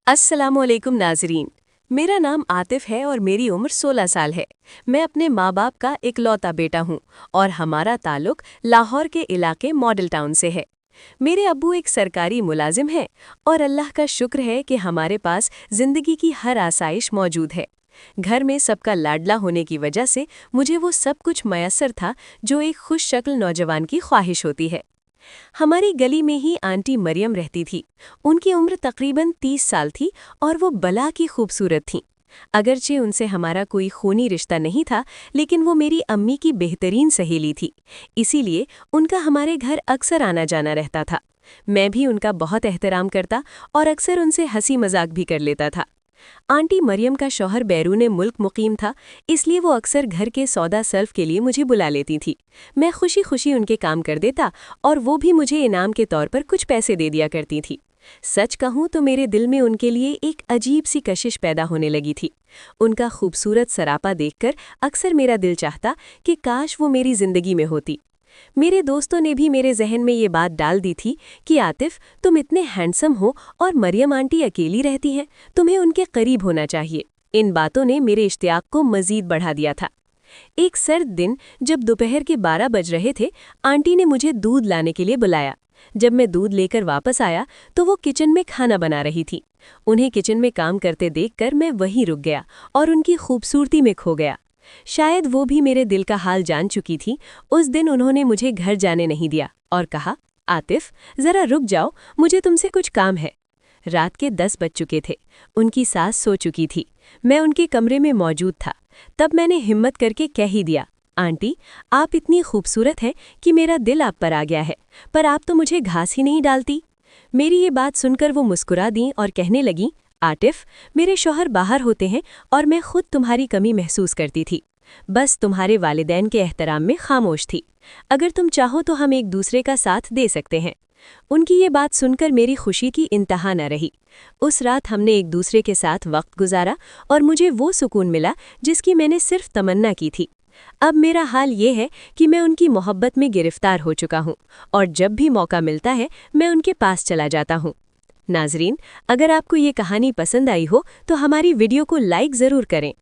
अस्सलामुअलैकुम नाजरीन। मेरा नाम आतिफ है और मेरी उम्र 16 साल है। मैं अपने माँ बाप का इकलौता बेटा हूँ और हमारा ताल्लुक लाहौर के इलाके मॉडल टाउन से है। मेरे अब्बू एक सरकारी मुलाजिम हैं और अल्लाह का शुक्र है कि हमारे पास जिंदगी की हर आसाइश मौजूद है। घर में सबका लाडला होने की वजह से मुझे वो सब कुछ मयसर था जो एक खुश शक्ल नौजवान की ख्वाहिश होती है। हमारी गली में ही आंटी मरियम रहती थी। उनकी उम्र तकरीबन 30 साल थी और वो बला की खूबसूरत थीं। अगरचे उनसे हमारा कोई खूनी रिश्ता नहीं था, लेकिन वो मेरी अम्मी की बेहतरीन सहेली थी। इसीलिए उनका हमारे घर अक्सर आना जाना रहता था। मैं भी उनका बहुत एहतराम करता और अक्सर उनसे हंसी मजाक भी कर लेता था। आंटी मरियम का शौहर बैरून मुल्क मुकीम था, इसलिए वो अक्सर घर के सौदा सर्फ के लिए मुझे बुला लेती थी। मैं खुशी खुशी उनके काम कर देता और वो भी मुझे इनाम के तौर पर कुछ पैसे दे दिया करती थी। सच कहूँ तो मेरे दिल में उनके लिए एक अजीब सी कशिश पैदा होने लगी थी। उनका खूबसूरत सरापा देखकर अक्सर मेरा दिल चाहता कि काश वो मेरी जिंदगी में होती। मेरे दोस्तों ने भी मेरे जहन में ये बात डाल दी थी कि आतिफ, तुम इतने हैंडसम हो और मरियम आंटी अकेली रहती हैं, तुम्हें उनके करीब होना चाहिए। इन बातों ने मेरे इश्तियाक को मजीद बढ़ा दिया था। एक सर्द दिन जब दोपहर के 12 बज रहे थे, आंटी ने मुझे दूध लाने के लिए बुलाया। जब मैं दूध लेकर वापस आया तो वो किचन में खाना बना रही थी। उन्हें किचन में काम करते देखकर मैं वहीं रुक गया और उनकी खूबसूरती में खो गया। शायद वो भी मेरे दिल का हाल जान चुकी थी। उस दिन उन्होंने मुझे घर जाने नहीं दिया और कहा, आतिफ, ज़रा रुक जाओ, मुझे तुमसे कुछ काम है। रात के 10 बज चुके थे। उनकी सास सो चुकी थी। मैं उनके कमरे में मौजूद था। तब मैंने हिम्मत करके कह ही दिया, आंटी, आप इतनी खूबसूरत हैं कि मेरा दिल आप पर आ गया है, पर आप तो मुझे घास ही नहीं डालती। मेरी ये बात सुनकर वो मुस्कुरा दी और कहने लगी, आतिफ, मेरे शौहर बाहर होते हैं और मैं खुद तुम्हारी कमी महसूस करती थी। बस तुम्हारे वालिदैन के एहतराम में खामोश थी। अगर तुम चाहो तो हम एक दूसरे का साथ दे सकते हैं। उनकी ये बात सुनकर मेरी खुशी की इंतहा न रही। उस रात हमने एक दूसरे के साथ वक्त गुजारा और मुझे वो सुकून मिला जिसकी मैंने सिर्फ तमन्ना की थी। अब मेरा हाल ये है कि मैं उनकी मोहब्बत में गिरफ्तार हो चुका हूँ और जब भी मौका मिलता है मैं उनके पास चला जाता हूँ। नाजरीन, अगर आपको ये कहानी पसंद आई हो तो हमारी वीडियो को लाइक ज़रूर करें।